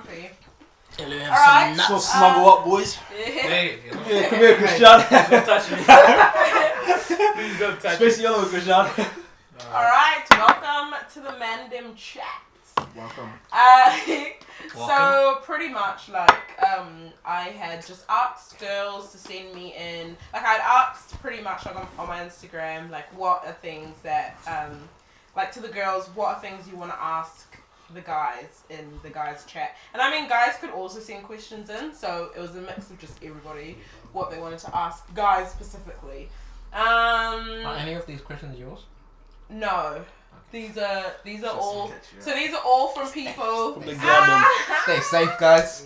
comfy. Can we have Alright. some So nuts? snuggle up, boys. Yeah. Hey, Come here, Christian. don't touch me. Please don't touch me. Space yellow, Christian. Alright, welcome to the Mandem chat. Welcome. So pretty much I had just asked girls to send me in, like I'd asked pretty much like on my Instagram, like what are things that like to the girls, what are things you want to ask the guys in the guys chat. And I mean guys could also send questions in, so it was a mix of just everybody what they wanted to ask guys specifically. Are any of these questions yours? No. These are all. catch you So these are all from people. From the garden. Stay safe, guys.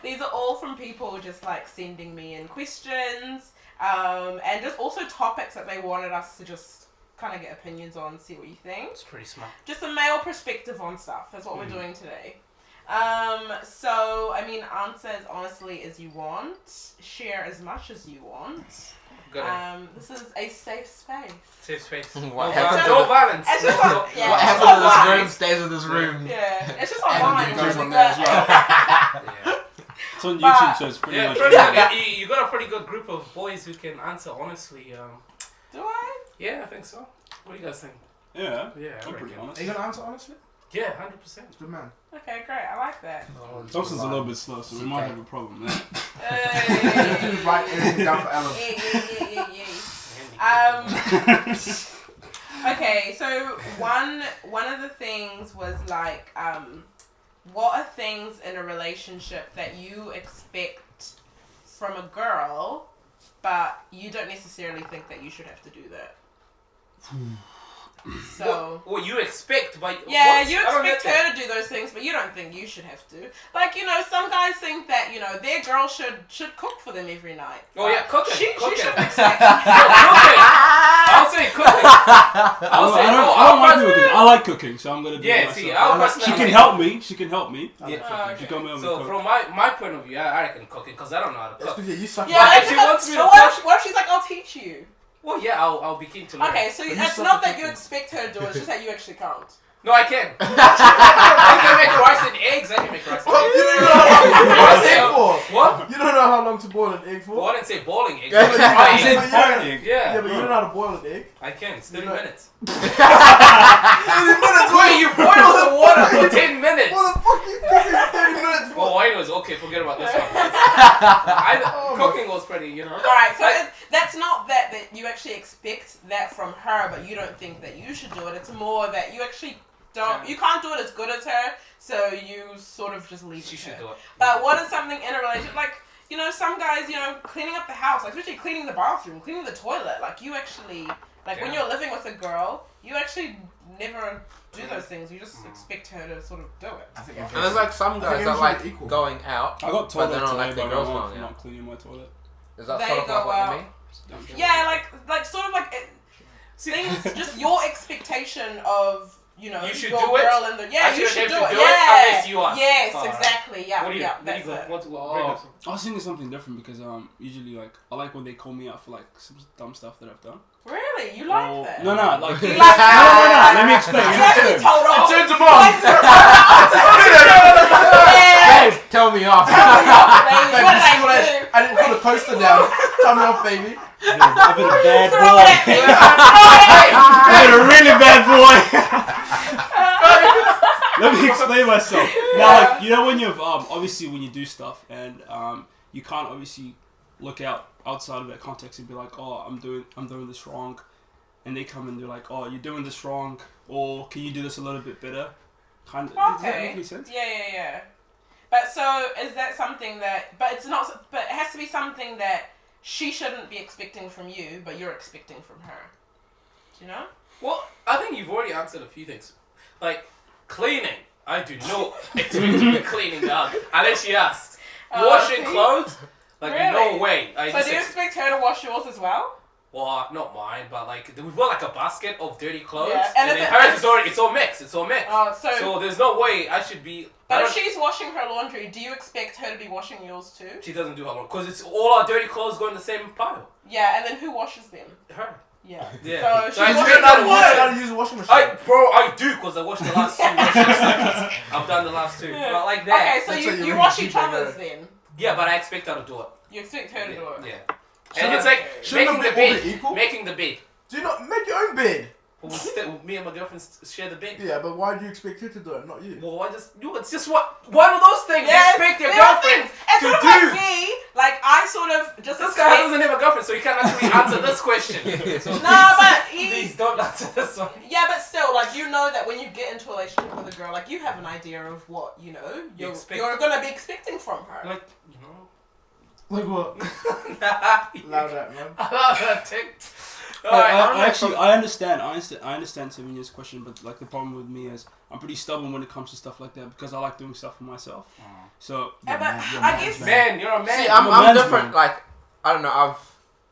These are all from people just like sending me in questions, and just also topics that they wanted us to just kind of get opinions on, see what you think. It's pretty smart. Just a male perspective on stuff. That's what we're doing today. So I mean, answer as honestly as you want. Share as much as you want. Good. This is a safe space. Safe space. What No happened? no violence. It's just like, yeah, What it's happened in this online. room stays in this room. Yeah, it's just And online. it goes really, on there as but- Yeah. It's on But- YouTube, so it's pretty Yeah, much. pretty, you got a pretty good group of boys who can answer honestly. Do I? Yeah, I think so. What do you guys think? Yeah, Yeah, I I'm pretty reckon. honest. Are you gonna answer honestly? Yeah, 100%. Good man. Okay, great. I like that. Thompson's a little bit slow, so we might have a problem there. Hey. Just write everything down for Ellen. Yeah. Okay, so one of the things was like, what are things in a relationship that you expect from a girl, but you don't necessarily think that you should have to do that? So. What you expect, but Yeah, what? you I don't expect get that. her to do those things, but you don't think you should have to. Like, you know, some guys think that, you know, their girl should cook for them every night. Oh yeah, cooking. She cooking. shouldn't expect Cooking. I'll say cooking. I'll say I no. don't like cooking. I like cooking, so I'm gonna do it Yeah, myself. see, our She personality. can help me. She can help me. Yeah. She got me on the So cook. from my point of view, I reckon cooking because I don't know how to That's cook. because you suck. Yeah, But that's if she because- wants me to but what cook- if she's like, I'll teach you? Well, yeah, I'll be keen to learn. Okay, so But you it's suck not at that you cooking. expect her to do it, it's just that you actually can't. No, I can. I can make rice and eggs. I can make rice and What? You eggs. don't know how long to boil an egg for? What? You don't know how long to boil an egg for? Well, I didn't say boiling eggs. Yeah, I said frying I said eggs. fighting. Yeah, Yeah, but you don't know how to boil an egg. I can. It's 30 You know- minutes. 30 minutes? Wait, you boil the water for 10 minutes. What the fuck you cooking 30 minutes for? Oh, anyways, okay, forget about this one. Oh my- Cooking was pretty, you know. Alright, so I- that's not that you actually expect that from her, but you don't think that you should do it. It's more that you actually you can't do it as good as her, so you sort of just leave it She to should her. do it. But what is something in a relationship, like, you know, some guys, you know, cleaning up the house, like especially cleaning the bathroom, cleaning the toilet, like you actually, like when Yeah. you're living with a girl, you actually never do those things. You just expect her to sort of do it. I think And there's like some I guys think that we like should be equal. going out. I got But told they off don't today like their by my girls mom going for out. not cleaning my toilet. Is that They sort of go like what out. you mean? Yeah, like sort of like things, just your expectation of, you know, You should your do it? girl in the I you shouldn't should do have it. to do it Yeah. unless you ask. Yes, Alright. exactly. Yeah, What do you, yeah, what do you that's go? it. What bring up? I was thinking something different because usually like I like when they call me out for like some dumb stuff that I've done. Really? You like Or- that? No, like You no, like that? Let me explain. You Let me actually explain. told off. Turn them on! Yeah. Babe, tell me off. Tell me off, baby. Babe, What you did see what I do? I didn't put a poster down. Tell me off, baby. I've been a bad Throw it at boy. me. Throw it I've been a really bad boy. Let me explain myself. Now, like you know when you've obviously when you do stuff and you can't obviously look outside of that context and be like, oh, I'm doing this wrong, and they come and they're like, oh, you're doing this wrong, or can you do this a little bit better? Kind of. Does that make any sense? Yeah. But so is that something that? But it's not. But it has to be something that she shouldn't be expecting from you, but you're expecting from her. Do you know? Well, I think you've already answered a few things. Like, cleaning. I do not expect to be cleaning the unless she asks. Washing see? clothes? Like, Really? no way. So do you expect her to wash yours as well? Well, not mine, but like, we've got like a basket of dirty clothes. Yeah, And, and then if hers it- it's all mixed. It's all mixed. So there's no way I should be... I But if don't- she's washing her laundry, do you expect her to be washing yours too? She doesn't do her laundry. Because it's all our dirty clothes go in the same pile. Yeah, and then who washes them? Her. Yeah. Yeah. So So I she expect wasn't that the to one. How to use a washing machine? I do because I watched the last 2 washing machines. I've done the last 2. Yeah. But like that. Okay, so That's you, what you you read wash the each feedback, other's right? then. Yeah, but I expect her to do it. You expect her to do it. Yeah. Shouldn't And it's like shouldn't making the they all be bed. equal? Making the bed. Do you not make your own bed? Well, me and my girlfriend share the bed. Yeah, but why do you expect her to do it, not you? Well, it's just one of those things. Yeah, You expect your there are girlfriend things. It's to sort of do. like me. Like I sort of just This expect. guy doesn't have a girlfriend, so he can't actually answer this question. So No, but please don't answer this one. yeah, but still, like you know that when you get into a relationship with a girl, like you have an idea of what you're expect. gonna be expecting from her. Like, you know. Like what? I Loud that, man. love that tick. I understand Samina's question, but like the problem with me is I'm pretty stubborn when it comes to stuff like that because I like doing stuff for myself. So Yeah, but You're I mad, guess Man, you're a man. See, I'm a I'm man's different. man. Like, I don't know.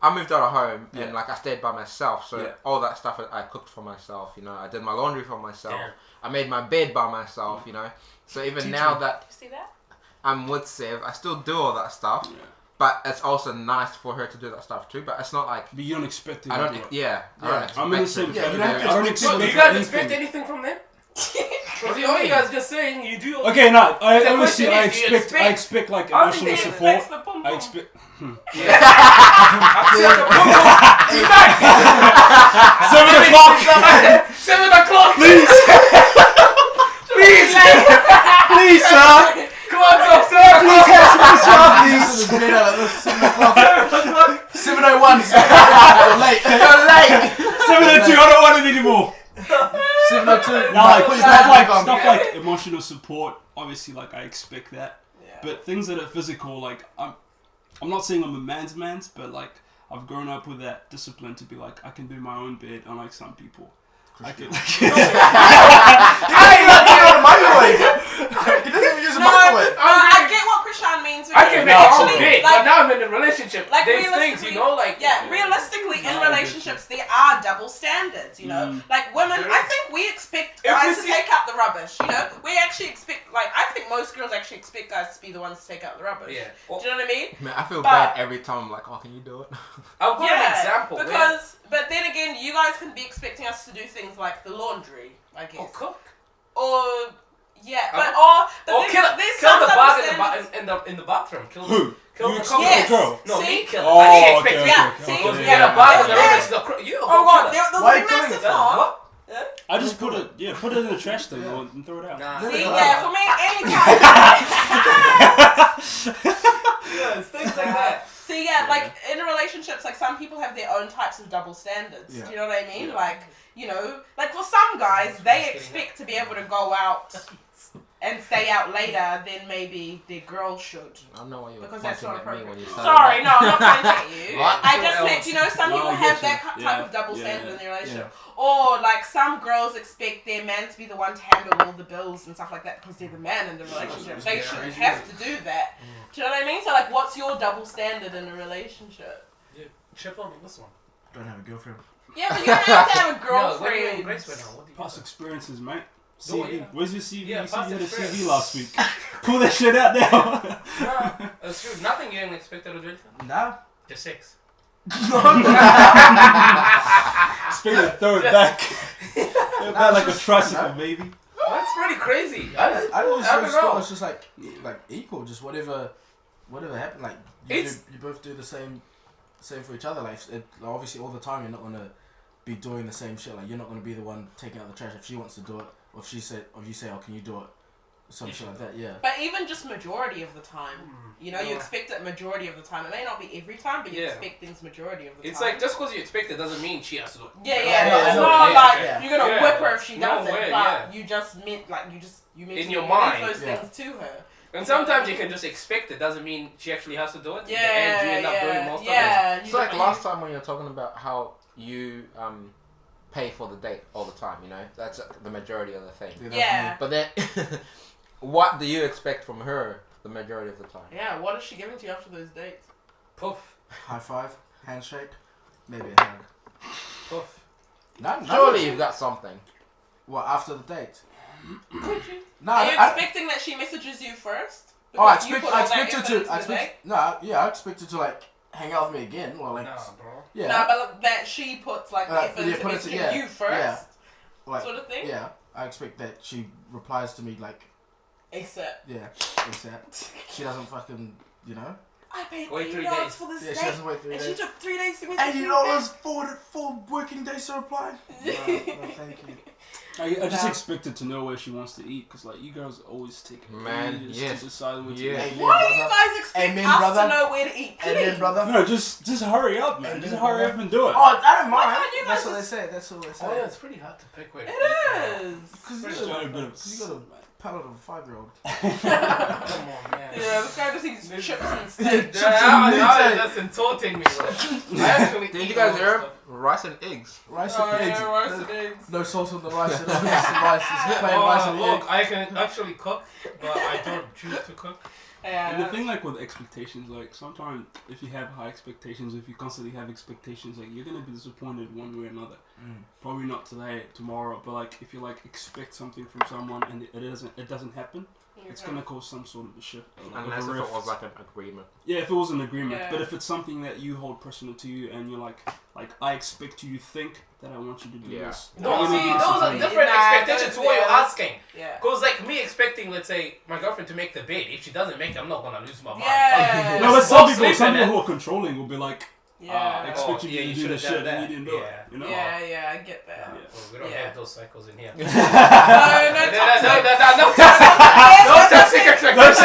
I moved out of home Yeah. and like I stayed by myself, so Yeah. all that stuff I cooked for myself. You know, I did my laundry for myself. Yeah. I made my bed by myself. You know, so even now that see that. I'm with Sev, I still do all that stuff. Yeah. But it's also nice for her to do that stuff too. But it's not like but you don't expect it. I don't. to do it. Yeah, I Yeah. don't expect I'm in the her same to Yeah, do you category. don't it. I don't expect- So, expect do you guys anything. expect anything from them? What do You you mean? guys just saying you do. Okay, no. I The obviously question I is, do you expect I expect like I don't think emotional they support. Expects the boom I boom. expect. Accept the boom boom. Tonight. 7 o'clock. 7 o'clock. Please, please, sir. Clocks off. 7 Please o'clock. have some stuff, This please. is a bed out at this 7 o'clock. 7:01. You're late. You're late. 7:02. I don't want it anymore. 7:02. Now, like put your stuff pants like back on. stuff like emotional support. Obviously, like I expect that. Yeah. But things that are physical, like I'm not saying I'm a man's, but like I've grown up with that discipline to be like I can do my own bed, unlike some people. I can. I ain't not getting out of the microwave. He doesn't even use a No, microwave. I get what Krishan means. I can make No, my own actually, bed, like- but now I'm in a relationship. like There's things, realistically- you know, like Yeah, realistically, in No, relationships, there are double standards, you know? Like, women, I think we expect If guys we to see- take out the rubbish, you know? We actually expect, like, I think most girls actually expect guys to be the ones to take out the rubbish. Yeah. Do you know what I mean? Man, I feel But- bad every time. I'm like, oh, can you do it? I'll give an example. But then again, you guys can be expecting us to do things like the laundry, I guess. Or cook. Or, yeah, Or but, Or there's kill some the double bug standards. in the bathroom. Kill Who? Kill You the expect Yes. a girl? No, See? me kill it. Oh, I didn't okay, expect okay, you. Yeah, okay, see? okay. You Yeah. get a bug in the Yeah. rubbish. You Oh, go God, kill it. there's Why a you killing massive it? farm. What? I just put it in the trash thing and throw it out. Nah. See, Yeah. yeah, for me, anytime. Yeah, it's things like that. See, yeah, like in relationships, like some people have their own types of double standards. Yeah. Do you know what I mean? Yeah. Like, you know, like for some guys, they expect to be able to go out and stay out later than maybe their girl should. I don't know why you were Because that's pointing not at me when you appropriate. started. Sorry, no, I'm not pointing at you. What? I just meant, you know, some No, people I have get that you. type Yeah, of double yeah, standard yeah. in their relationship. Or like some girls expect their man to be the one to handle all the bills and stuff like that because they're the man in the relationship. They shouldn't have to do that. Do you know what I mean? So like, what's your double standard in a relationship? Chip on this one. Don't have a girlfriend. Yeah, but you don't have to have a No, what do you girlfriend. mean, Grace right now? What do you Past experiences, mate. Oh, CV. yeah. Where's your CV? Yeah, You said past you had a experience. CV last week. Pull that shit out now. No, that's true. Nothing you didn't expect out of Drake. Nah. Just sex. Speaking of throw it back. Throw it back like a tricycle, baby. That's pretty crazy. I always I don't just thought know. it's just like equal, just whatever happened. Like you both do the same for each other. Like obviously all the time you're not gonna be doing the same shit. Like you're not gonna be the one taking out the trash if she wants to do it, or if you say, oh, can you do it, some shit like that. Yeah. But even just majority of the time, you know, you Yeah. expect it majority of the time. It may not be every time, but you Yeah. expect things majority of the It's time. like just because you expect it doesn't mean she has to do it. Yeah, Yeah, no, I it's know. not Yeah, like yeah. you're gonna Yeah. whip her if she No does it, way, but yeah. you just meant like you meant In to your release mind, those yeah. things to her. And sometimes you can just expect it. Doesn't mean she actually has to do it. Yeah, And you end up doing most of it. It's like last time when you were talking about how you pay for the date all the time. You know, that's the majority of the thing. Yeah. But then, what do you expect from her the majority of the time? Yeah, what is she giving to you after those dates? Poof, High five, handshake, maybe a hug. poof. Surely you've got something. What after the date? Could you? No, Are you I expecting that she messages you first? Oh, I Because you expect put all that her effort into to. the date? I expect her to like hang out with me again, or like, Nah, bro. yeah, No, but that she puts like effort yeah, into put it messaging to- you first, yeah. like, sort of thing. yeah, I expect that she replies to me like, Except yeah, ASAP. She doesn't fucking, you know. I paid Wait 3 $80 days. for this Yeah, she date, doesn't wait 3 and days. she took 3 days to message me $80 4 working days to reply. No, thank you. I just Nah. expected to know where she wants to eat because like you girls always take Man, ages yes. to decide what Yeah. to eat. Amen, Why do you brother. guys expect Amen, us brother. to know where to eat? Amen, Please. brother. No, just hurry up, man. Amen, Just hurry brother. up and do it. Oh, I don't Why mind. can't you That's guys what they just- say. That's what they say. Oh yeah, it's pretty hard to pick where to It eat, is. Because Pretty you sure got a bit of a palate of a 5-year-old. Come on, man. Yeah, this guy just eats chips and Yeah, steak. chips Yeah, and now meat. that's insulting me, bro. I actually Did eat you guys all hear this him? Rice and eggs. Rice Oh and eggs. yeah, rice and eggs. No sauce on the rice. It's rice. It's plain Oh, rice and egg. look, I can actually cook, but I don't choose to cook. Yeah. And the thing, like with expectations, like sometimes if you have high expectations, if you constantly have expectations, like you're gonna be disappointed one way or another. Probably not today, tomorrow, but like if you like expect something from someone and it doesn't happen, it's gonna cause some sort of a shift. Like Unless of a if it rift. was like an agreement. Yeah, if it was an agreement. Yeah. But if it's something that you hold personal to you and you're like I expect you to think that I want you to do Yeah. this. No, you're gonna see, be those are disappointed. different Nah, expectations to those- what you're yeah. asking. Yeah. Cause like me expecting, let's say, my girlfriend to make the bed. If she doesn't make it, I'm not gonna lose my mind. Yeah. No, but Let's some both people, sleep some in people it. who are controlling will be like, I Yeah. expect Oh, you yeah, to you do should've this shit done and that. you didn't do Yeah. it. You know? Yeah, I get that. Yeah. Well, we don't Yeah. have those cycles in here. No, no, No toxic expectations.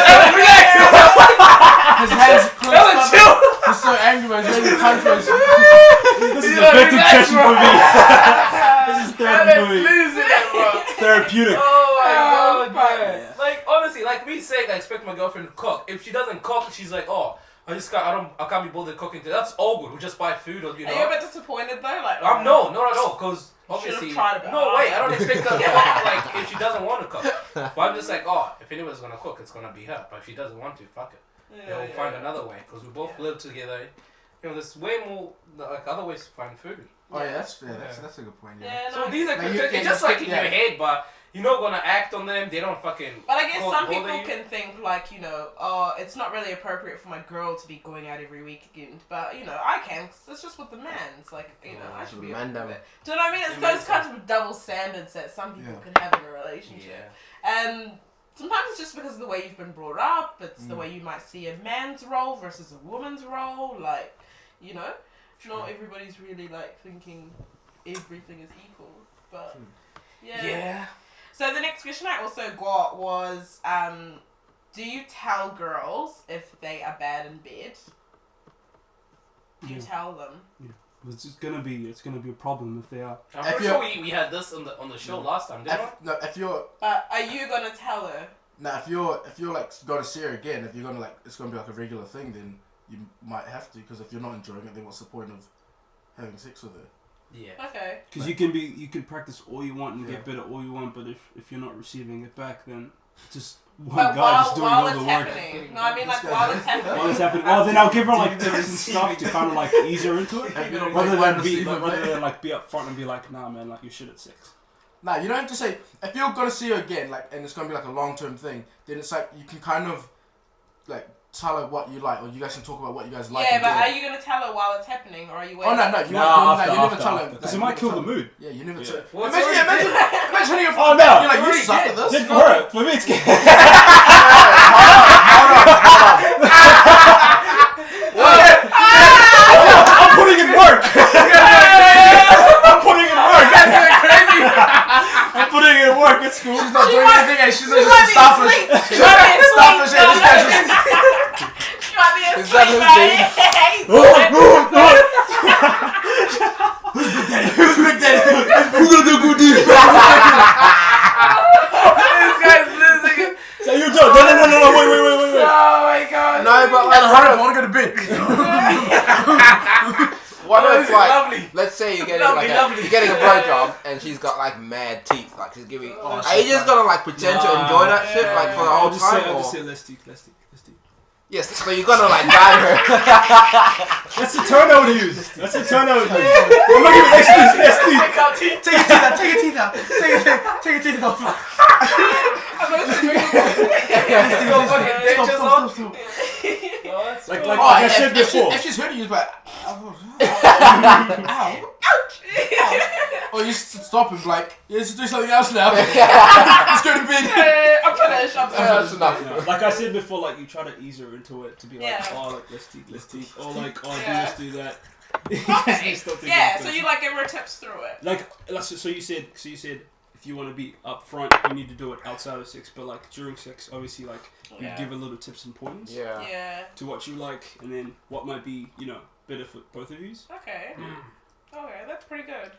His hands closed Ellen, up. chill. He's so angry, man. He's ready to punch us. This is a venting session for me. This is therapy for Ellen's me. losing it, bro. Therapeutic. Oh my Oh, god, fuck. man. Like honestly, like me saying I expect my girlfriend to cook. If she doesn't cook, she's like, oh, I can't be bothered cooking today. That's all good. We just buy food or you Are you a know. bit disappointed though? Like, No, not at all. Cause obviously, Should've tried a bit no way. harder. I don't expect her to cook. Like if she doesn't want to cook, but I'm just like, oh, if anyone's gonna cook, it's gonna be her. But if she doesn't want to, fuck it. Yeah, We'll find another way. Cause we both Yeah. live together. You know, there's way more like other ways to find food. Oh yeah, that's a good point. Yeah. Yeah, So no. these are Like, you it's can just like in yeah. your head, but you're not gonna act on them. They don't fucking. But I guess some bother people you. can think like, you know, oh, it's not really appropriate for my girl to be going out every weekend. But, you know, I can. 'Cause it's just with the man. It's like, you know, I should be Man okay with them. it. Do you know what I mean? It's Yeah, those kinds of double standards that some people Yeah. can have in a relationship. Yeah. And sometimes it's just because of the way you've been brought up. It's the Mm. way you might see a man's role versus a woman's role. Like, you know, not everybody's really like thinking everything is equal. But yeah. Yeah. So the next question I also got was, do you tell girls if they are bad in bed? Do you Yeah. tell them? It's gonna be a problem if they are. I'm If pretty you're- sure we had this on the show last time, didn't we? If you're Are you gonna tell her? if you're like gonna see her again, if you're gonna like it's gonna be like a regular thing, then you might have to, because if you're not enjoying it, then what's the point of having sex with her? Yeah. Okay. Because you can practice all you want and get better all you want, but if you're not receiving it back, then just one But guy just doing while all it's the work. happening. No, I mean like This while guy- it's happening. While it's happening, oh, then I'll give her like tips and stuff to kind of like ease her into it, If you don't rather like than be receiver, rather mate. than like be upfront and be like, nah, man, like you shit at sex. Nah, you don't have to say, if you're gonna see her again, like, and it's gonna be like a long-term thing, then it's like you can kind of like tell her what you like, or you guys can talk about what you guys like. Yeah, and but do. are you gonna tell her while it's happening, or are you Oh waiting? no, no, you never tell her. because it might kill the mood. Yeah, you never Yeah. tell. Well, it's Imagine, already imagine you're Oh no! you're like, you already suck did. at this. Then for her, for me, it's I'm putting in work. I'm putting in work. I'm putting in work. It's cool. She's not doing anything, and she's She just might a be starfish. asleep. She She's might be asleep. starfish, and this guy's just. She might be Is that asleep, his right? Who's Big Daddy? Who's Big Daddy? Who's gonna do good deeds? This guy's losing it. So you do. No, wait. Oh my god. No, but And like, I want to go to bed. what Oh, if this is like, lovely. let's say you're getting Lovely, like lovely. you're getting a blowjob and she's got like mad teeth, like she's giving. Are you just gonna like pretend to Nah. enjoy that shit like for the whole I'll just time? say, or? let's teeth. Yes, so you're gonna like guide her. That's the term I would use. That's the term I would use. I'm gonna give it next teeth. Take out teeth. Take your teeth out. Take your teeth out. Take your teeth out. Stop. Like I said before. If she's hurting you, it's like, or you stop and be like, yeah, let's do something else now. Let's go to bed. I'm finished. That's enough. Yeah, like I said before, like you try to ease her into it to be like, Yeah. oh, like let's teeth, or like, oh, Yeah. do this, do that. Okay. Stop taking Yeah, it so you like give her tips through it. like so you said if you want to be up front, you need to do it outside of sex, but like during sex, obviously, like you Yeah. give a little tips and pointers Yeah. to what you like, and then what might be better for both of you. Okay. Okay, that's pretty good.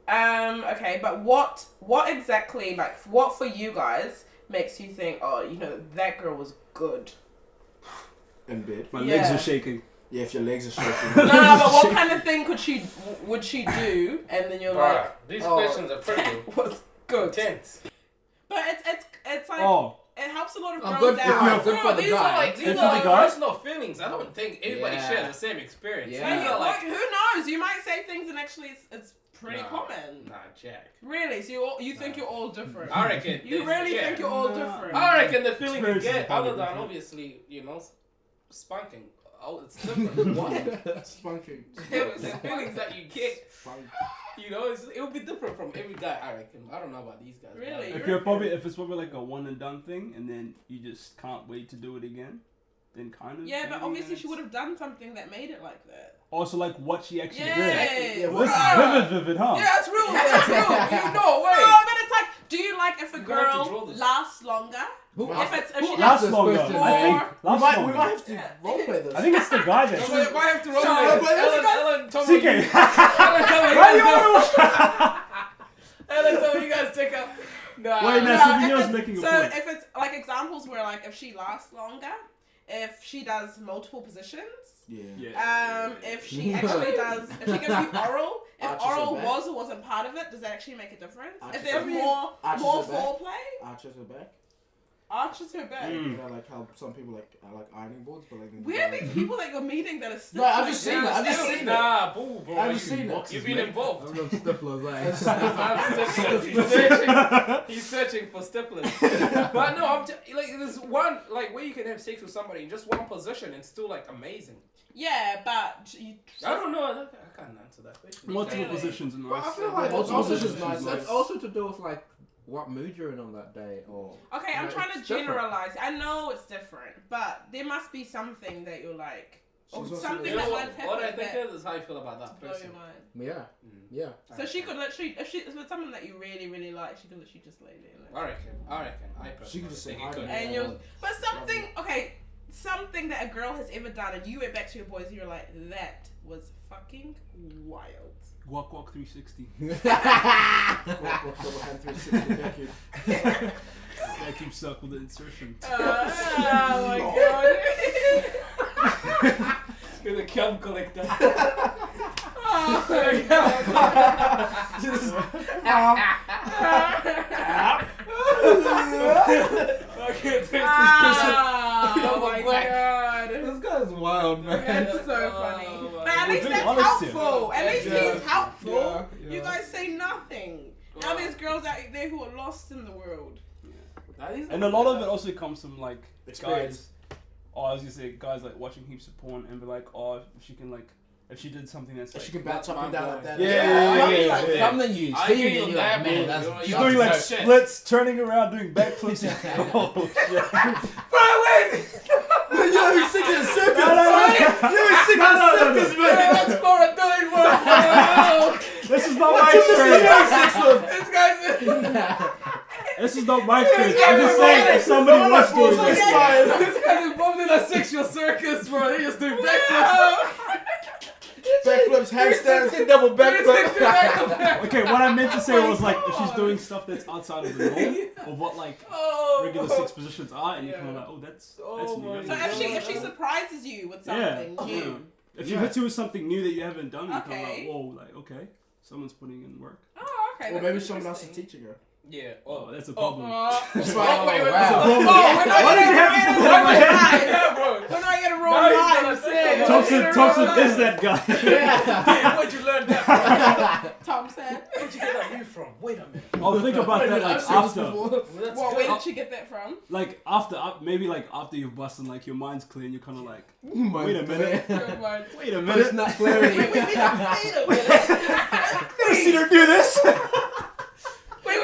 Okay, but what exactly, like, what for you guys makes you think, oh, that girl was good? In bed. My Yeah. legs are shaking. Yeah, if your legs are shaking. No, but what kind of thing would she do, and then you're like, These oh, questions are pretty was good. intense. But it's like it helps a lot of Oh, girls good for out. you. Good for the These guy. are like Good for the guy. personal feelings. I don't think everybody Yeah. shares the same experience. Yeah. And These are like, like, who knows? You might say things and actually it's pretty Nah. common. nah, Jack. Really? So you think you're all different? I reckon. You really think you're all Nah. different? I reckon the feeling you Experience is get, probably other than different. obviously, spanking. Oh, it's different. What? Spunking. The feelings that you get, Spunk. it will be different from every guy. I reckon. I don't know about these guys. Really? If it's probably like a one and done thing, and then you just can't wait to do it again, then kind of. Yeah, but maybe obviously then she would have done something that made it like that. Also, like what she actually did. Yes. Yeah, Well, this Wow. is vivid, huh? Yeah, it's real. It's real. You know, No, wait. but it's like, do you like if a You're gonna have to draw girl this. lasts longer? Who If asked- it's if who she asked Last this longer. question? I think. Or- Last We longer. might have to roleplay this. I think it's the guy that. So why have to roll So, this? but Ellen, tell me. CK. Ellen, tell me. Why You you guys always- Ellen, tell me you guys take up. Nah. Wait, no. No, Savinio's if making a so point. if it's like examples where like if she lasts longer, if she does multiple positions, Yeah. if she actually does, if she gives you oral, if Arches her oral back. was or wasn't part of it, does that actually make a difference? Arches If there's her more Arches more her back. foreplay, Arches her back. arches her back. Mm. You know, like how some people like ironing boards, but like. Where are these people that you're meeting that are still No, I've like just that? seen it. I've just seen it. Nah, boo, bro. I've just seen it. You've been involved. I'm not stiflers, He's searching for stipplers. But no, like there's one like where you can have sex with somebody in just one position and still like amazing. Yeah, but you, I don't know. I can't answer that question. Multiple Really? positions are nice. Well, I feel like Multiple it's also, positions nice. it's also to do with like what mood you're in on that day, or Okay, I'm No, trying to it's different. generalize. I know it's different, but there must be something that you're like, or She's also something You know that what, might happen what I think that is how you feel about that blow person. your mind. yeah, Mm. yeah. So she could literally, if it's someone that you really, really like, she could literally just lay there. I reckon. I She could just say think hi it to could. me. And you're, but something, okay, something that a girl has ever done, and you went back to your boys, and you're like, that was fucking wild. Walk 360. Double hand 360 vacuum. Vacuum suck with the insertion. Oh my god. With a cum collector. Oh my Okay, Oh my god. This guy's wild, man. That's so funny. But at least being that's honest here. helpful. At least Yeah. he's helpful. Yeah, yeah. You guys say nothing. Now there's girls out there who are lost in the world. And a lot of it also comes from like Experience. guys. Oh, I was gonna say guys like watching heaps of porn and be like, oh, if she can like, if she did something that's like, She can bounce up and down like that. Yeah. Something you I see hear and you you're there, like, man, man. that's You're she's up doing to like some shit. splits, turning around, doing backflips. Oh shit! Yo, he's singing a circus. No. Yo, he's singing a circus, man. That's Laura doing work. This is not my experience. This guy's This is not my experience. I'm just saying, if somebody was doing this, this guy's involved in a sexual circus, bro. He just doing backflips. Backflips, handstands. double backflip. okay, what I meant to say was like, if she's doing stuff that's outside of the norm of what like regular sex positions are, and you're kind of like, oh, that's new. So if she surprises you with something new. If she hits you with something new that you haven't done, you're kind of Okay. like, whoa, like okay, someone's putting in work. Oh, okay. Or that's maybe someone else is interesting. teaching her. Yeah. Oh, that's a problem. That's Oh, right. wait, wait, Wow. wait. we're not Why did you have to gonna put that in my head? Yeah, bro. We're not gonna roll Now he's live. gonna say it. Thompson is that guy. Damn, where'd you learn that from? Thompson. Where'd you get that view from? Wait a minute. I'll think about that like I've seen this after. before. Well, that's What? good. Where did you get that from? Like after, maybe like after you've busted, like your mind's clear and you're kind of like, wait a minute, Good one. wait a But it's minute. not clarity. Wait a minute. Never seen her do this. Wait.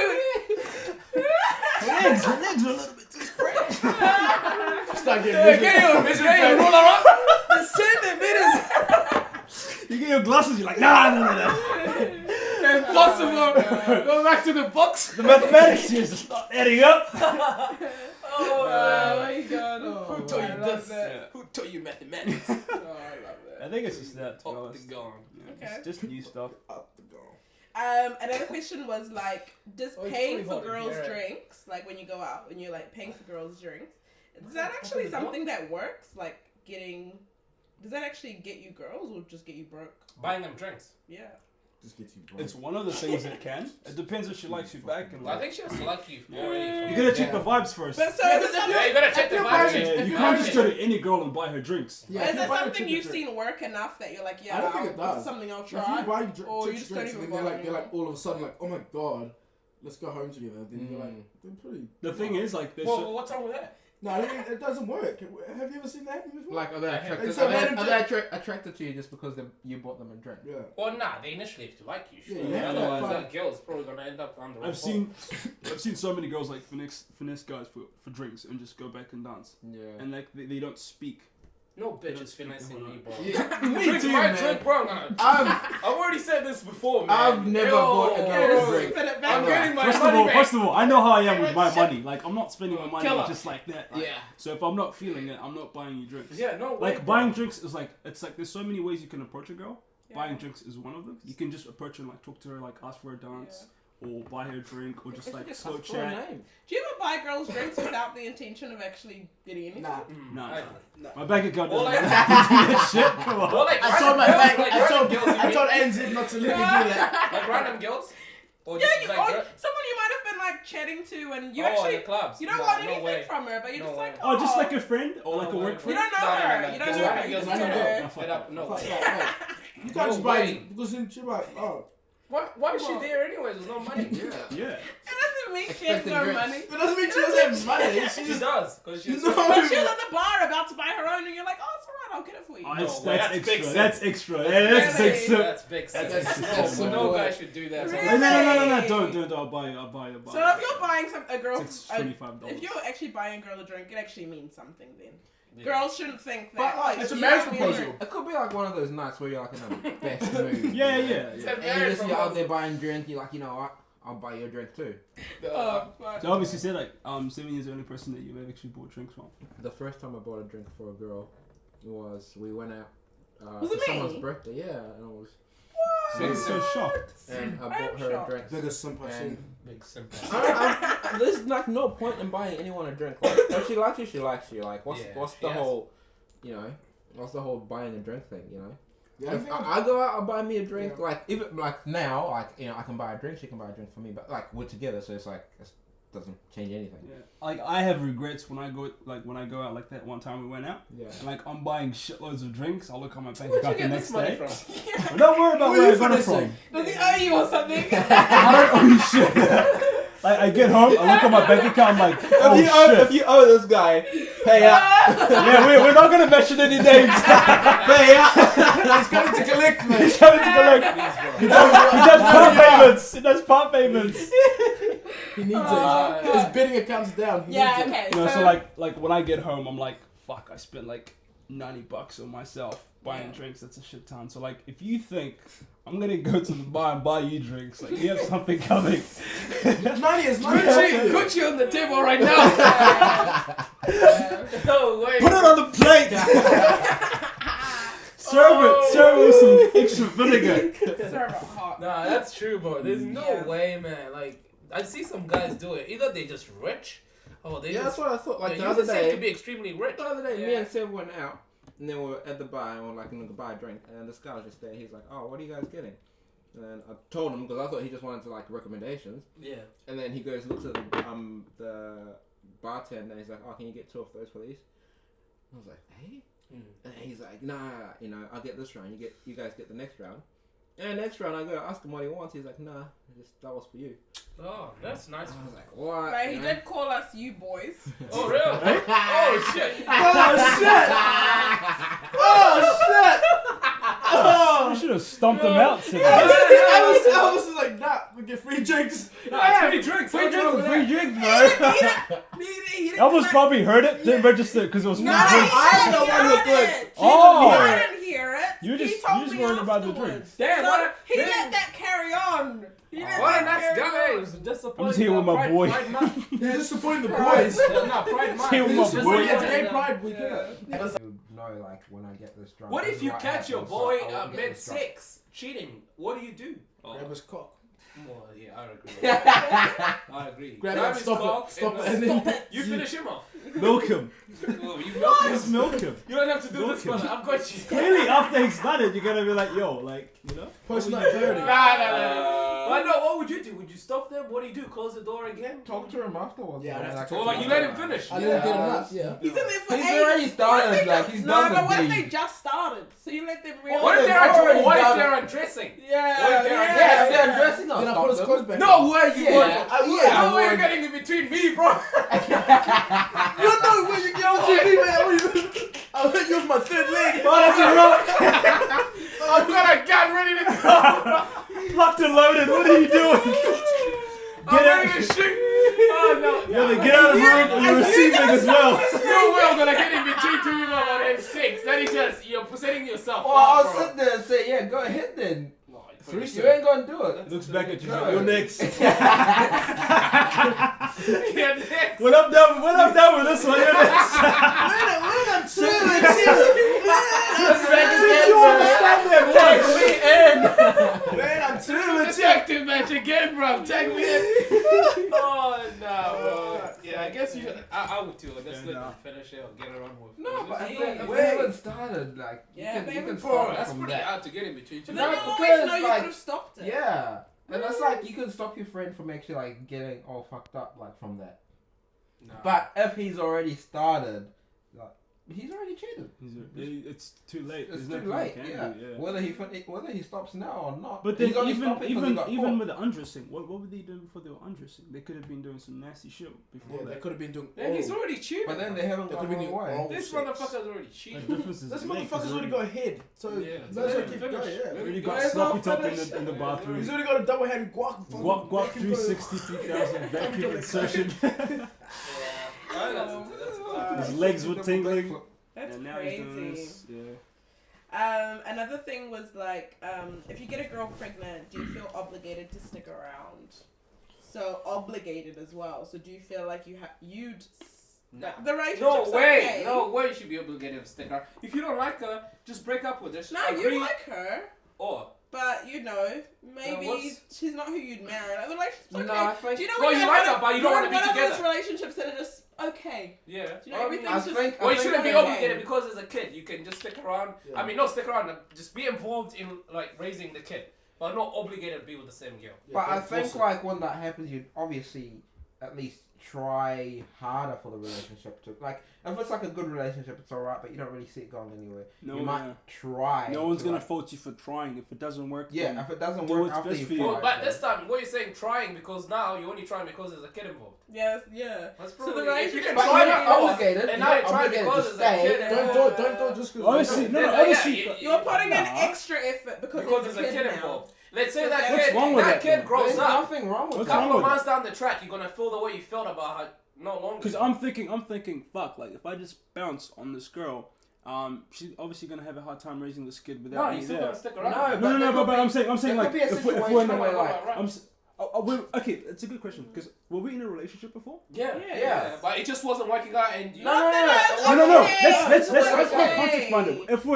Her legs are a little bit too spread. Start getting Hey, visual. get your vision. Roll around. The same minutes. You get your glasses, you're like, nah. Impossible. Go back to the box. The mathematics is just not adding up. Oh my god. Who told you I love this? that. Who told you mathematics? Oh, I love that. I think it's just that. To be Up honest. the gone. Yeah, Okay. it's just new stuff. Up the goal. Another question was like, does Oh, it's paying pretty for hot in girls' here. drinks, like when you go out and you're like paying for girls' drinks, is that actually something that works? Like does that actually get you girls or just get you broke? Buying them drinks. Yeah. Just gets you broke. It's one of the things that can. It depends if she likes you back. And I think she has to like you Yeah. already. You gotta check the vibes first. But so is it something, Yeah, you gotta check the vibes. Yeah, you can't just go to any girl and buy her drinks. Yeah, is if you that buy a something chick you've a drink- seen work enough that you're like, yeah, I don't think it this is does. something I'll If you try? buy or you chicks just don't drinks even and then they're bother like all of a sudden like, oh my god, let's go home together. Then you're like, they're pretty. The thing is, like, there's Well, what's wrong with that? No, I think it doesn't work. Have you ever seen that happen before? Like, are they attracted? It's a Are random they attracted to you just because you bought them a drink? Yeah. Well, nah, they initially have to like you. Sure. Yeah, yeah, Otherwise, yeah. that girl's probably gonna end up under. I've seen so many girls like finesse guys for drinks and just go back and dance, Yeah. and like they don't speak. No bitch Don't is speak finessing the whole me, bro. Yeah, Drink me too, my man. drink, bro. Nah. I've I've already said this before, man. I've never bought a girl bro. a drink. Spit it back. I'm getting my First money of all, back. first of all, I know how I am with my money. Like, I'm not spending my money Killer. just like that. Like, Yeah. So if I'm not feeling it, I'm not buying you drinks. Yeah, no way. Like buying drinks is like it's like there's so many ways you can approach a girl. Yeah. Buying drinks is one of them. You can just approach her and like talk to her, like ask for a dance, or buy her a drink, or just like slow chat. Do you ever buy girls drinks without the intention of actually getting anything? Nah. Nah, Nah. my bank account Or doesn't like- do that shit. Come on. Or like I told my random bank. girls, like I told random girls, you I mean? told NZ not to let me do that. Like random girls? Or Yeah, just you, like or girl- someone you might have been like chatting to, and you oh, actually the clubs. you don't Nah, want no anything way. from her, but you're No just way. like, Oh, just like a friend or like a No, work no, you friend. don't know her. No, You don't no, know no, her. no, You just no, met no, her. no. Straight up, no. Fuck that, you can't just No buy way. it because then she's like, oh, Why is she there anyways? There's no money. Yeah. Yeah. It doesn't mean she has Expecting no drinks. money. it doesn't mean she doesn't have money. She She just does. Because she's No. But she was at the bar about to buy her own, and you're like, oh, it's alright, I'll get it for you. Oh, No that's, way, that's that's big extra. sense. That's extra. Yeah, that's Really? big sip. That's big sense. That's No, simple. no guy should do that. Really? No. I'll buy you. So if you're buying a girl, It's $25. if you're actually buying a girl a drink, it actually means something then. Yeah. Girls shouldn't think But, that. like, oh, it's a you marriage buy me proposal. drink. It could be like one of those nights where you're like in the best mood. Yeah. And you're just out there proposal. buying drink. You're like, you know what? I'll buy you a drink too. Oh, fuck. So obviously, say like 7 years the only person that you've actually bought drinks from. The first time I bought a drink for a girl was we went out Was for it someone's me? birthday. Yeah, and I was I'm so shocked. and I I am bought her shocked. a drink. biggest simp I've seen. Big simple. There's like no point in buying anyone a drink. Like, if she likes you, she likes you. Like, what's the yes. whole, you know, what's the whole buying a drink thing? You know, Yeah, I if think I go out, I'll buy me a drink. Like even like now, like you know, I can buy a drink. She can buy a drink for me. But like we're together, so it's like it doesn't change anything. Yeah. Like I have regrets when I go out like that one time we went out. Yeah. And, like I'm buying shitloads of drinks. I'll look on my bank Where'd you account the get next this money day. from? But don't worry about Where where I you got it finessing? from. Does he owe you or something? I don't owe you shit. Like I get home, I look at my bank account, I'm like, oh shit. If you owe this guy, pay up. Yeah, we're not gonna mention any names. Pay up. He's coming to collect, mate. He's coming to collect. He does part payments. He does part payments. He needs it. His bidding account's down. He Yeah, needs it. okay. You know, so like when I get home, I'm like, fuck, I spent like $90 on myself buying drinks. That's a shit ton. So like, if you think I'm gonna go to the bar and buy you drinks, like you have something coming. 90 is 90. Gucci on the table right now. No way. Put it on the plate. Serve it with some extra vinegar. Serve it hot. Nah, that's true, bro. There's no Yeah. way, man. Like, I see some guys do it. Either they just rich, or they Yeah, that's just. what I thought. Like Like, the you other just seem to day, be extremely rich. me Yeah. and Seb went out, and then we were at the bar and we were like gonna buy a drink, and this guy was just there. He's like, "Oh, what are you guys getting?" And then I told him because I thought he just wanted to like recommendations. Yeah. And then he goes, looks at the bartender, and he's like, "Oh, can you get 2 of those, please?" I was like, "Hey," and he's like, "Nah, I'll get this round. You guys get the next round." And next round, I go ask him what he wants. He's like, "Nah, that was for you." Oh, that's nice. I was like, "What?" But he did call us you boys. Oh, really? Oh, shit. Oh You should have stomped him out. I was just like, nah, we get free drinks. Nah, free drinks. Free drinks, bro. He didn't Elvis come probably heard it, didn't register because it was free No, drinks. I'm the one who heard could. it. Oh. I didn't hear it. You He just told me worried about the afterwards. drinks. Damn, So what a- he damn. let that carry on. He let What a that nice carry guy. on. It was disappointing. I'm just here with my Pride- boy. Pride Month. You're just supporting the boys. No, Pride Month. Here with my It's just boy. like- It's gay pride week, Yeah. innit? know, like when I get this drunk. What this if is you what catch your happens, so boy I won't get mid this drunk. sex cheating? What do you do? Grab his cock. Well, yeah, I agree. I agree. Grab it, his stop cock it, stop and, it, and then you finish him off. Milk him. Oh, you milk him. Just milk him. You don't have to do Milk this, him. brother. I've got you. Clearly, after he's done it, you're gonna be like, yo, like, you know? post night dirty. Nah. No, what would you do? Would you stop them? What do you do? Close the door again? Talk to him afterwards. Yeah, man, I'd have like, Or like you let him finish? I didn't get enough, yeah. He's in there for He's ages. already started, like, he's no, done but the what if deed. they just started? So you let them realize. What if they've they're already what if done they're undressing? Yeah. What if they're yeah. Yeah, if undressing? they're dressing on Then I put his clothes back. No way you Yeah. would. Yeah, No I way you're would. getting in between me, bro. You know when you get on TV, man. I'll let you use my third leg. Oh, that's a rock! I've got a gun ready to go. Locked and loaded, what are you doing? I'm Get ready out! to shoot. Oh no. You gotta get out of the room and you're receiving as well. No way I'm gonna get in between two people on M6. That is just, you're setting yourself Well, up, I'll bro. sit there and say, yeah, go ahead then. Three You ain't gonna do it. Looks back at you, No. like, you're next. Yeah, next. What up, down with this one, you're next. Since you understand that, boy. Man, I'm too Detective match again, bro. Tag me in. Oh, no, bro. Yeah, I guess you should. I would too. Just let them finish it or get it on with. No, but if Hey, they wait. haven't started, like, Yeah, you they can haven't Bro, start that's from pretty that. hard to get in between two. But then you No, always because, know you like, could have stopped it. Yeah. And that's like, you can stop your friend from actually, like, getting all fucked up, like, from that. Nah. But if he's already started, like, he's already cheated. It's too late. It's There's too nothing late, you can yeah. do, Whether he stops now or not. But then he's only stopping 'cause he got even caught. with the undressing, what were they doing before they were undressing? They could have been doing some nasty shit before Yeah, they that. could have been doing. Yeah, he's already cheated. But then they haven't They gone could've been all the way. doing all- This sex. motherfucker's already The cheated. difference is This the leg is motherfucker's already got a head, so Yeah. might as well Let him keep finish. going. Yeah. already Guys, got I'll sloppy top finish. in the bathroom. He's already got a double hand guac. Guap 360 3000 vacuum insertion. Oh, that's His legs were tingling. That's And now he's doing crazy. this. Yeah. Another thing was like, if you get a girl pregnant, do you feel obligated to stick around? So obligated as well. So do you feel like you'd Nah. the relationship's No way. okay? No way you should be obligated to stick around. If you don't like her, just break up with her. No, Agree. you like her, Or but you know, maybe what's- she's not who you'd marry. Like, the relationship's okay. No, I think. Do you know Well, when you have like one her, of- but you don't wanna be one of together. those relationships that are just okay. yeah. Do you know I everything's I just think- Well, you shouldn't be okay. obligated because as a kid you can just stick around. Yeah. I mean, not stick around. Just be involved in like raising the kid, but not obligated to be with the same girl. But I think like when that happens, you'd obviously at least try harder for the relationship to like. If it's like a good relationship, it's alright, but you don't really see it going anywhere. No, you might try. no one's to, gonna like, fault you for trying. If it doesn't work, Yeah, then if it doesn't do work what's after best you for you. try, Well, but then- this time, what you're saying, trying because now you're only trying because there's a kid involved. Yes, yeah. That's So the probably if you relationship- can But try you're it not before, obligated. and You're now not you're trying obligated because to there's a stay. kid. Don't just because. Honestly, no, Yeah, honestly, yeah, You're putting in Nah. extra effort because there's there's a kid now. involved. Let's say So that what's kid, wrong with that that kid then? grows There's up. nothing wrong with What's that. wrong Couple of with months down the track, you're gonna feel the way you felt about her not long because ago. I'm thinking, fuck, like if I just bounce on this girl, she's obviously gonna have a hard time raising this kid No, without you're me still there. gonna stick around. But I'm saying there like could be a if we're in situation a where, like, okay, it's a good question because were we in a relationship before? Yeah, Yeah. yeah, but it just wasn't working out, and you No. No. Okay. Let's It's put okay. context behind it. If we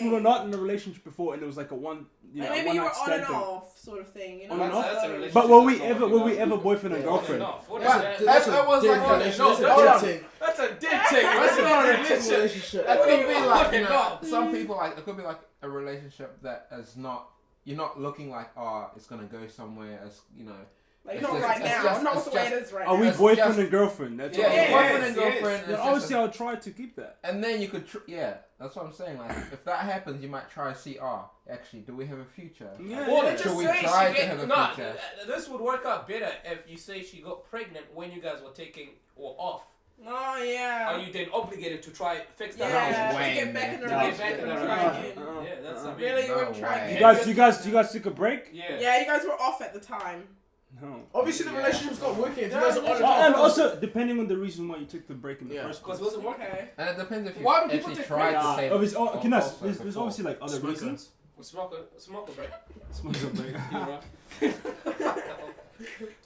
were okay. not in a relationship before and it was like a one, Like one maybe you were night on stand and thing. off sort of thing. You know? On and off? That's a relationship. But were we That's not ever working out. boyfriend and Yeah, girlfriend? Enough. What is But that? if it was like no, That's no, a no, dead no. thing. That's a dead thing. That's not a relationship. Relationship. It could be like, Okay, no. some people like, it could be like a relationship that is not you're not looking like, oh, it's gonna go somewhere as you know. Like, It's not just- right it's now. just- Not it's the way it just- is right Are now. we It's boyfriend just- and girlfriend? That's Yeah, all. Yeah, boyfriend and yes, girlfriend. yes. it's Then just obviously, a- I'll try to keep that. and then you could, yeah, that's what I'm saying. Like, if that happens, you might try to see, actually, do we have a future? Yeah. Well, yeah. let's Should just we say try she to have a no, future? this would work out better if you say she got pregnant when you guys were taking or off. Oh yeah. Are you then obligated to try fix that Yeah, relationship? to way, get back man. in the No, relationship get and back in try the again. Yeah, that's I mean. Really, you No wouldn't try way. again. You guys took a break? Yeah. Yeah, you guys were off at the time. No. Obviously, the Yeah. relationship's not working. If you Yeah, guys are on and Oh, off, and also, depending on the reason why you took the break in the Yeah. first Because place. it wasn't working. Okay. And it depends if you Why do people actually take tried breaks? to say. Obviously, al- Kinas, also there's before. obviously like other Smoker. reasons. We smoke a break. Smoke a break.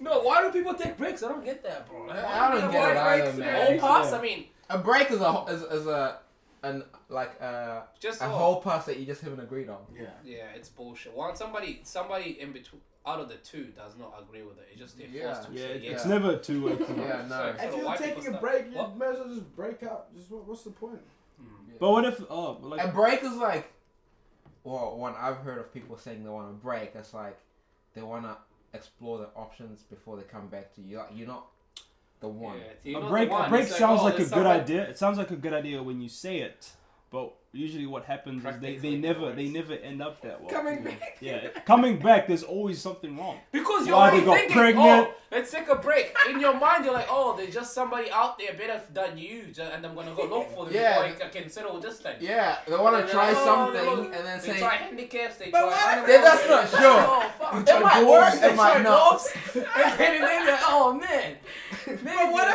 No, why do people take breaks? I don't get that, bro. Like, I don't why get it do either, breaks? man. Whole pass. Yeah. I mean, A break is just a whole pass that you just haven't agreed on. yeah. Yeah, it's bullshit. Once somebody in between, out of the two, does not agree with it. It's just they're Yeah. forced to Yeah, say yes. it's never a two-way thing. Yeah, no. Sorry. If So you're white taking people a stuff. break, you What? may as well just break up. Just what's the point? But what if, like, A break is like, well, one I've heard of people saying they want a break. It's like they want to explore the options before they come back to you. Like, you're not the one. Yeah, you're a not break? the one. A break It's sounds oh, like a there's good somebody- idea. It sounds like a good idea when you say it, but usually what happens is Practically they it never end up that well. Coming back. Yeah, coming back, there's always something wrong. Because you're Why already they got thinking, pregnant. oh, let's take a break. In your mind, you're like, oh, there's just somebody out there better than you, and I'm gonna go look for them Yeah. before I can settle this thing. Yeah, they want And to they're try like, oh, something look, and then they say, try handicaps, they But try. what if- Yeah, that's not sure. Oh, fuck. It It might might work, work. it They might try not. gloves, and then they're like, oh man. But what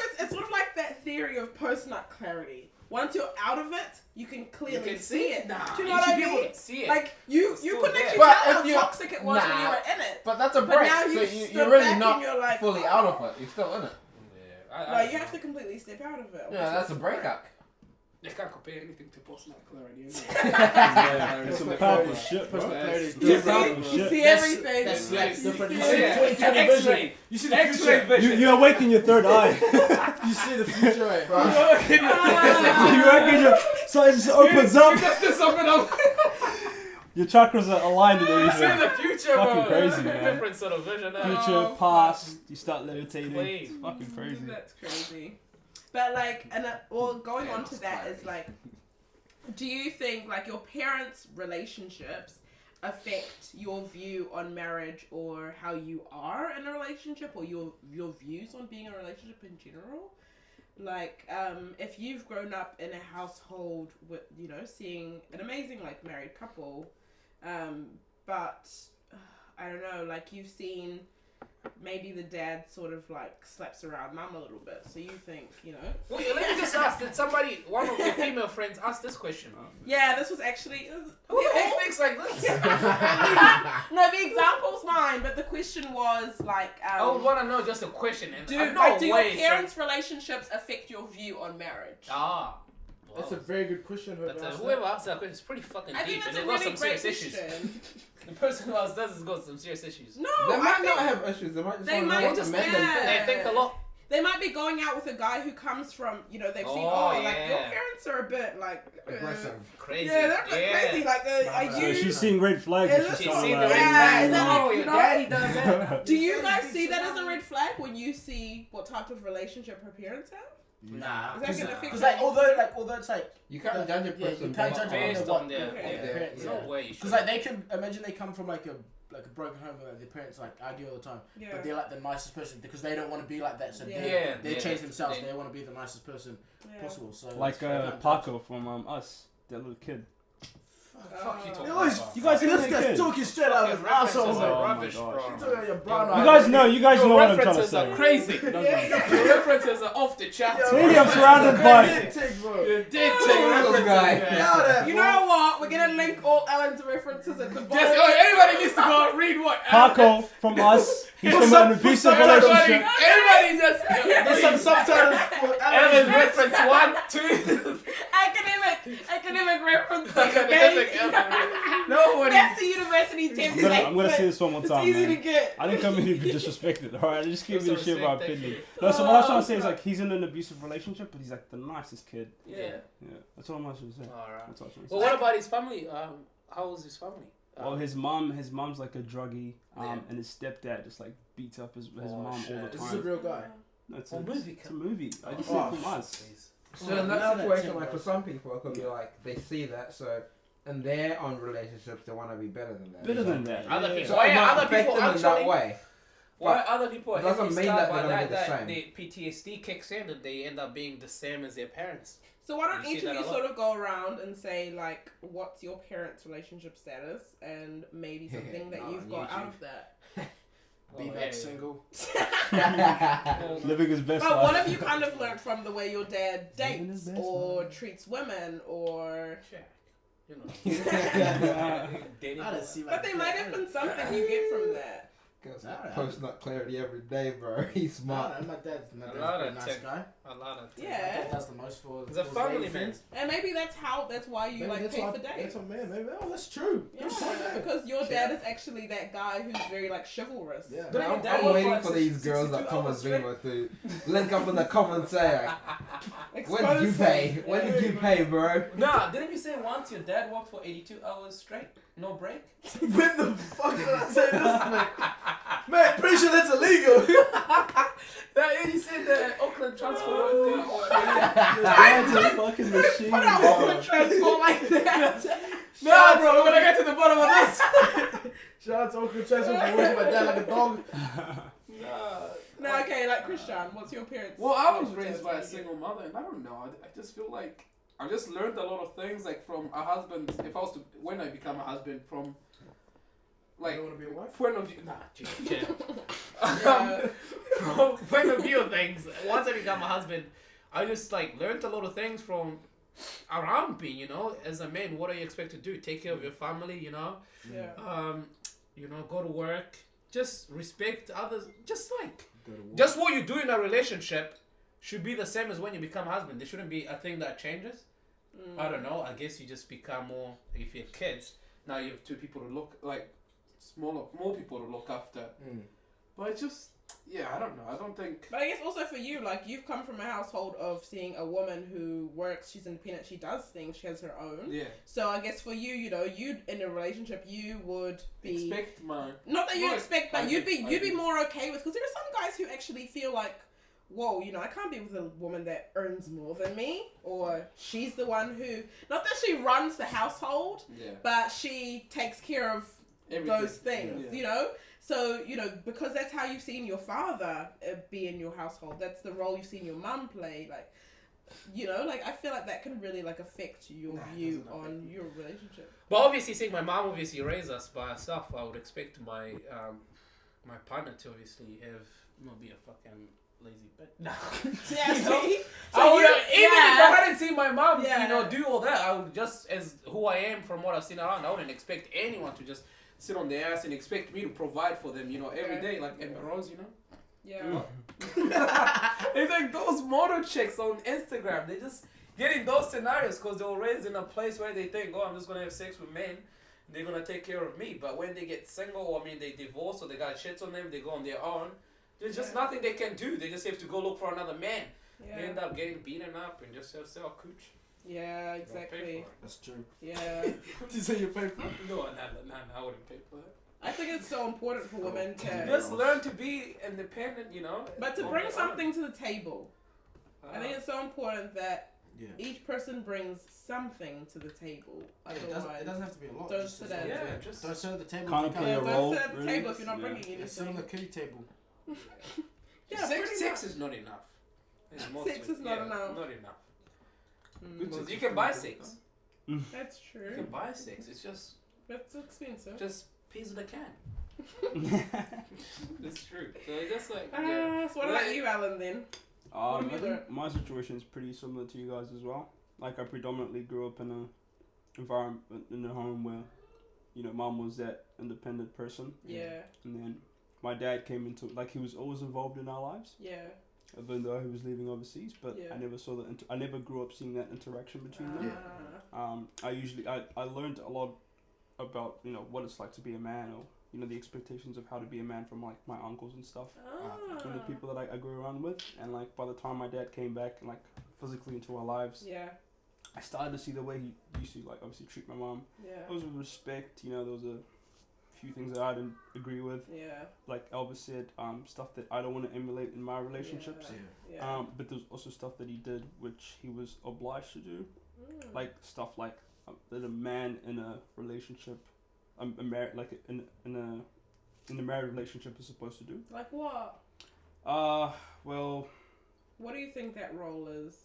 if it's sort of like that theory of post-nut clarity? Once you're out of it, you can clearly can see it. Nah, Do you you know what should I be able mean? to see it. Like you Still couldn't there. actually But tell how if you- toxic it was when you nah. were in it. but that's a But break. now So you've you're stood really back not and you're like, fully oh. out of it. You're still in it. Yeah, No, you have to completely step out of it. Yeah, that's a breakup. They can't compare anything to post-nut clarity. Yeah, it's some powerful shit, bro. Personal clarity is You different. see, Shit. you see That's- everything. that's You different. see You it. see Yeah, 20/20 X-ray. vision. You see the X-ray future. vision. You awaken your third eye. You see the future. eh? You awaken your, so it just opens up. Just do something else. Your chakras are aligned and You see everything. the future, Fucking bro. crazy, man. Different sort of vision. Future, Oh, past, you start levitating. Clean. It's fucking crazy. That's crazy. But like, and well, going Yeah, on to that's that clarity. is like, do you think like your parents' relationships affect your view on marriage or how you are in a relationship or your views on being in a relationship in general? Like, if you've grown up in a household with, you know, seeing an amazing like married couple, but I don't know, like you've seen maybe the dad sort of like slaps around mum a little bit, so you think, you know. Wait, let me just ask, did one of your female friends ask this question? Yeah, this was actually. Who the heck thinks like this? No, the example's mine, but the question was like. I would want to know just a question. And Do, no like, do your way, parents' relationships affect your view on marriage? Ah. That's a very good question. That's whoever asked that question is pretty fucking I deep, think that's and a they've got really some great serious issues. question. The person who asked that has got some serious issues. No, They I might think not have issues. They might just they want to might know what just to make them think. They think a lot. they might be going out with a guy who comes from, you know, they've seen, Oh, like your yeah. parents are a bit like Aggressive. Crazy. Yeah, they're a bit crazy. Like, are So you? she's seeing red flags. Is and this she's She's what- sort seen of the like, red Yeah, flag. is that Oh, like, your you know- daddy does that. Do you guys see that as a red flag when you see what type of relationship her parents have? Nah. Is that gonna affect Because your- although it's like You can't judge a yeah, person you can't based judge on- it Based what on their Okay. their parents. No Yeah. way you should. Because like they can imagine they come from like a broken home where like, their parents like argue all the time, Yeah. but they're like the nicest person because they don't want to be like that. So Yeah. they Yeah, change themselves. they- They want to be the nicest person Yeah. possible. So like it's Paco from Us, that little kid. Fuck you talking They always- about? You guys This this guy's kid. talking straight out of his References asshole. are Oh my rubbish, gosh. bro. Talking about your brown You eye. guys know what I'm trying to references say. are crazy. Your references are off the chart. Really, I'm surrounded by. Take, bro. You did take Little references. guy. man. Now that, You bro. know what? We're gonna link all Ellen's references at the bottom. Yes, oh, everybody needs to go read what Paco from Us. He's from an abusive Everybody, relationship. everybody just There's some subtitles for Ellen Ellen. reference 1, 2. academic references. Academic Okay? Ellen. Nobody. That's the university template. I'm gonna say this one more It's time, easy to man. get. I didn't come here to be disrespected, alright? I just came here to That's share what my I'm saying, thank opinion. you. No, so what I was trying to say is like he's in an abusive relationship, but he's like the nicest kid. Yeah. Yeah, that's what I'm trying to say. Alright. That's what I'm trying to Well, say. what about his family? How was his family? Well, his mom's like a druggie, Yeah. and his stepdad just like beats up his Oh, mom shit. all the Is this a time. real guy? No, it's Oh, a movie It's a movie. I just Oh, said from us. Please. So in now that that situation, Tim like for knows. some people, it could be like they see that, so in their own relationships, they want to be better than that. Better It's than like- that. Other yeah. people- So Why it might other affect people them in that actually- way. Why But other people are it doesn't heavily mean scarred that by they're gonna that, be the that same. the PTSD kicks in and they end up being the same as their parents. So why don't You see each of that you a lot. sort of go around and say like, what's your parents' relationship status, and maybe something that Not you've on got out YouTube. of that. Be Oh, back yeah, single. Living his best But life. what have you kind of learned from the way your dad Living his dates best or life. treats women, or? Sure. You know. I don't see my But there might have been something you get from that. Girls Alright. post nut clarity every day, bro. He's smart. My dad's A a lot very of nice tech. guy. A lot of Yeah. My dad does the most for. He's a for his family lady man. friends. And maybe that's why you Maybe like that's pay why- for dates. That's what, man. Maybe that's true. Yeah, Good for them. because your dad is actually that guy who's very like chivalrous. Yeah. Don't I'm, even dad I'm work waiting like for these 62 girls that come on hours straight. Zoomer to link up in the comments and say, like, when did you Expose pay? them. When did you pay, bro? Nah, didn't you say once your dad worked for 82 hours straight? No break? When the fuck did I say this, man? Man, pretty sure that's illegal. Yeah, you said the Auckland Transport thing. Dad's a fucking machine. Why not bro. open transport like that? Nah, bro, we're gonna get to the bottom of this. Shout out to Auckland Transport for working my dad like a dog. Nah. No, okay, like Christian, what's your parents? Well, I was relationship raised by a status? single mother, and I don't know. I just feel like I just learned a lot of things, like from a husband. If I was to, when I become a husband, from like You don't want to be a wife? point of view. Nah, chill. Yeah. From point of view of things, once I become a husband, I just like learned a lot of things from around me. You know, as a man, what do you expect to do? Take care of your family. You know, Yeah. you know, go to work. Just respect others. Just like. Go to war. Just what you do in a relationship should be the same as when you become a husband. There shouldn't be a thing that changes. I don't know. I guess you just become more. If you have kids, now you have two people to look like more people to look after. Mm. But it's just, yeah, I don't know. I don't think. But I guess also for you, like you've come from a household of seeing a woman who works, she's independent, she does things, she has her own. Yeah. So I guess for you, you know, you in a relationship, you would be Expect my. not that you Well, expect, but I you'd do, be I do. more okay with, because there are some guys who actually feel like, whoa, you know, I can't be with a woman that earns more than me, or she's the one who, not that she runs the household, Yeah. but she takes care of Everything. those things, Yeah. you know? So, you know, because that's how you've seen your father be in your household. That's the role you've seen your mum play. Like, you know, like I feel like that can really like affect your Nah, it view doesn't affect on me. your relationship. But obviously, seeing my mom obviously raise us by herself, I would expect my my partner to obviously have not be a fucking lazy bitch. No. Yeah, You know? see? I would, you- even if I hadn't seen my mom, Yeah. you know, do all that, I would just, as who I am from what I've seen around, I wouldn't expect anyone to just sit on their ass and expect me to provide for them, you know, every Okay. day, like Emma Rose, you know. Yeah. It's like those model chicks on Instagram, they just get in those scenarios because they were raised in a place where they think, oh, I'm just gonna have sex with men, they're gonna take care of me. But when they get single, or I mean, they divorce or they got shit on them, they go on their own. There's just Yeah. nothing they can do. They just have to go look for another man. Yeah. They end up getting beaten up and just have sell cooch. Yeah, Don't pay exactly. That's true. Yeah. What did you say you paid for? for it. No, I wouldn't pay for that. I think it's so important for women to, Just learn to be independent, you know. but to on bring your something to the table. own. I think it's so important that Yeah. each person brings something to the table. It Otherwise, doesn't have to be a lot. Don't just sit as at long as it. you- Just- don't sit at the table. Can't if you play a can't. don't role. sit at the really. table if you're not Yeah. bringing Yeah, sit on the anything. kitty table. Yeah, sex pretty sex much. is not enough. There's more Sex to it. is not Yeah, enough. Not enough. Mm, Because you can buy sex. that's You true. can buy sex. It's just That's expensive. peas in a can. It's true. So it's just like yeah. So what about you, Alan? Then I have you learned? think my situation is pretty similar to you guys as well. Like I predominantly grew up in a environment in a home where, you know, mom was that independent person, yeah, and then my dad came into like he was always involved in our lives, yeah, even though he was living overseas. But Yeah. I never saw that. I never grew up seeing that interaction between them. Ah, I learned a lot about, you know, what it's like to be a man, or, you know, the expectations of how to be a man from like my uncles and stuff, from the ah, people that I grew around with. And like by the time my dad came back and like physically into our lives, yeah, I started to see the way he used to like obviously treat my mom. Yeah. It was with respect, you know. There was a few things that I didn't agree with. Yeah. Like Elvis said, stuff that I don't want to emulate in my relationships. Yeah. But there's also stuff that he did which he was obliged to do, like stuff like that a man in a relationship, a married relationship is supposed to do. Like what? Well, What do you think that role is?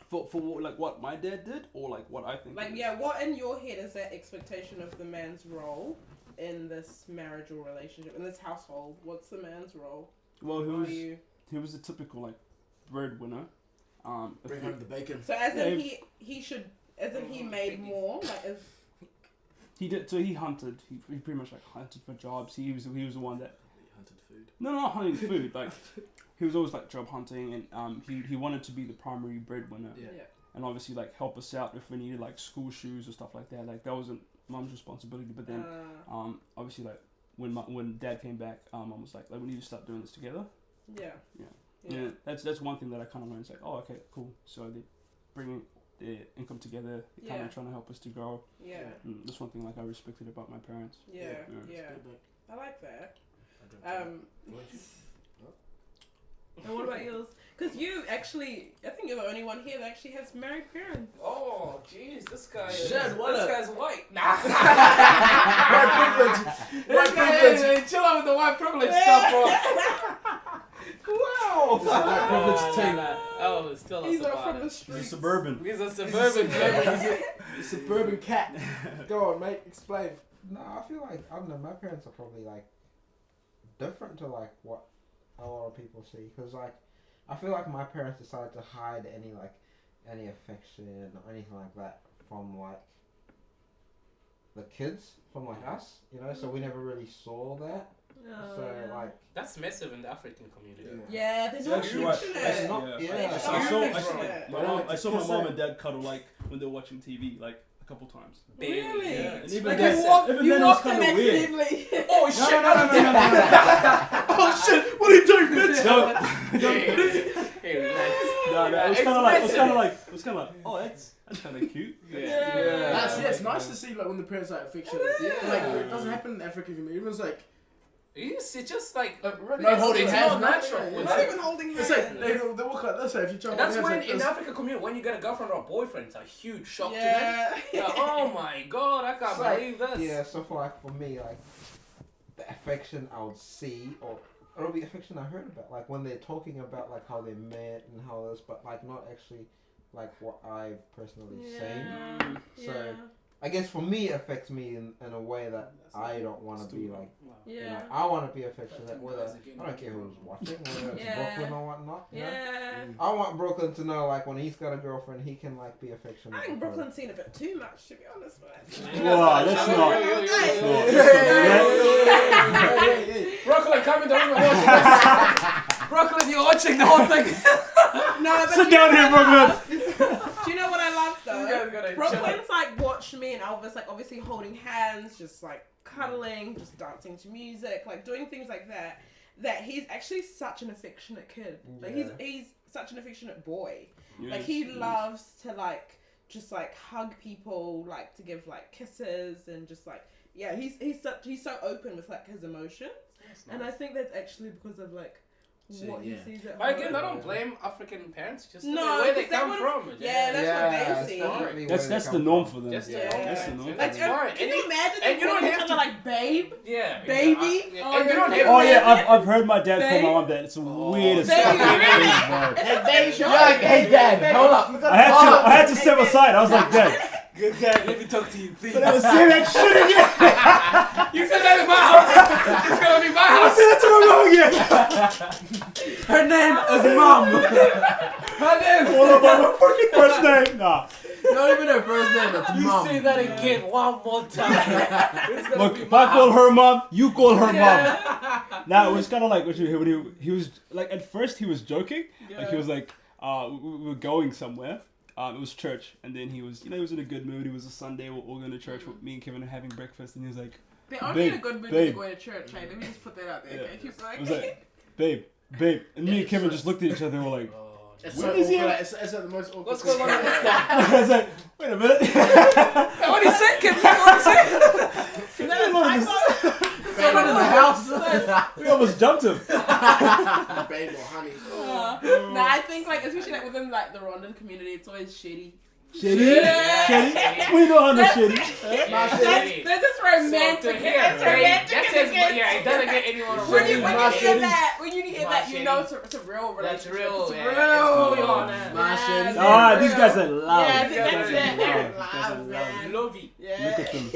for like what my dad did, or like what I think. Like, it is? yeah, what in your head is that expectation of the man's role in this marital relationship, in this household? What's the man's role? Well, Are you... he was a typical like breadwinner. Bring home the bacon. So as Yeah, in he should, as in he made more, like as... He did. So he hunted. He pretty much like hunted for jobs. He was the one that. He hunted food. No, not hunting food. Like he was always like job hunting, and he wanted to be the primary breadwinner. Yeah. And obviously like help us out if we needed like school shoes or stuff like that. Like that wasn't mum's responsibility. But then obviously like when dad came back, mum was like we need to start doing this together. Yeah. Yeah. That's one thing that I kind of learned. It's like, oh, okay, cool. So they bringing their income together, kind of trying to help us to grow. Yeah. That's one thing like I respected about my parents. Yeah. I like that. And what about yours? Because you actually, I think you're the only one here that actually has married parents. Oh, jeez, this guy. Shit, what this a- guy's white. Nah. White privilege. Hey, chill out with the white privilege stuff, bro. Wow. White privilege thing. Oh, still He's us not from about the it. streets. He's suburban. He's a suburban kid. Suburban cat. Go on, mate. Explain. No, I feel like, I don't know, my parents are probably like different to like what a lot of people see, because like I feel like my parents decided to hide any affection or anything like that from like the kids, from like us, you know, so we never really saw that. So like That's massive in the African community. Yeah, they're It's not actually right. affectionate. not- Yeah. yeah. They're So not I saw affectionate. I saw my mom and dad cuddle like when they were watching TV like a couple times. Really? Yeah. And even Like then, you walked even then it was kind of weird. accidentally. Oh shit! No. Oh shit! What are you doing, bitch? Hey, relax. No, it was kind of like it was kind of like oh that's kind of cute. Yeah. That's it's nice to see like when the parents are affectionate. Like it doesn't happen in the African community. Everyone's like It's just like really no it's holding not hands, natural. natural. Not even holding hands. It's like they walk like this. If you try. That's to when like in this. the African community, when you get a girlfriend or a boyfriend, it's a huge shock to them. Yeah. Like, oh my god, I can't It's like- believe this. yeah, so for me, like the affection I would see, or it'll be affection I heard about, like when they're talking about like how they met and how this, but like not actually like what I've personally seen. So I guess for me, it affects me in a way that I don't want to be like. You know, I want to be affectionate, whether I don't care who's watching, whether it's Brooklyn or whatnot. You know? I want Brooklyn to know, like, when he's got a girlfriend, he can like be affectionate. I think with her. Brooklyn's seen a bit too much, to be honest with Wow, that's not. Brooklyn, come in the room and watch this. Brooklyn, you're watching the whole thing. No, but Sit down here, Brooklyn. do you know what I love You though? guys gotta chill out. Brooklyn's like watched me and Elvis like obviously holding hands, just like cuddling, just dancing to music, like doing things like that. That he's actually such an affectionate kid. Like he's such an affectionate boy. Like he loves to like just like hug people, like to give like kisses and just like he's so open with like his emotions. And I think that's actually because of like what he sees at But home. again, I don't blame African parents. Just No, where they 'cause that come was- from. yeah, that's what they see. definitely where That's they the come norm from. for them. Just Yeah. That's the norm. That's Like, fine. can you imagine and you don't calling have each to- other like babe? Yeah. Baby? Yeah. Oh, And you don't you're have Oh to. yeah, I've heard my dad call Babe? my mom that. It's the weirdest Baby, fucking really? thing, bro. It's a You're like, hey dad, hold up. I had to step aside. I was like, Dad, Good dad, let me talk to you, please. but I was saying that shit again. You said that in my house. It's gonna be my I house. said that to my mom again. Her name is Mom. My name. Hold up, my fucking first name. Nah. Not even her first name, it's You mom. say that again one more time. It's gonna Look, be if my I call house. her mom, you call her mom. Now it was kind of like when he was like at first he was joking, like he was like we were going somewhere. It was church, and then he was he was in a good mood. It was a Sunday. We're all going to church with me and Kevin are having breakfast, and he was like, They're only in a Babe, good mood babe. to go to church, hey? Let me just put that out there, Yeah. okay? He's like, I was like, babe, and me and Kevin just looked at each other and were like, Oh It's When so is he awkward, ever- like, it's like the most awkward. What's going on thing. with this guy? I was like, wait a minute. What he said, Kim? What he said? Banging in the house. We almost jumped him. Babe or honey. Nah, I think like especially like within like the Rwandan community, it's always shitty. Shitty? Yeah. Shitty? We know how to shitty. My That's shitty. this romantic. So to hear, That's right, romantic. that says, yeah, it doesn't get anyone When you around. My hear shitty. that, when you hear My that, you know shitty. it's a real That's relationship. real. It's Yeah, real. it's fully on that. My shitty. it's Ah, these real. guys are loud. Yeah, These guys that's are it. loud. Loud, man. Lovey. Yeah. Look at them.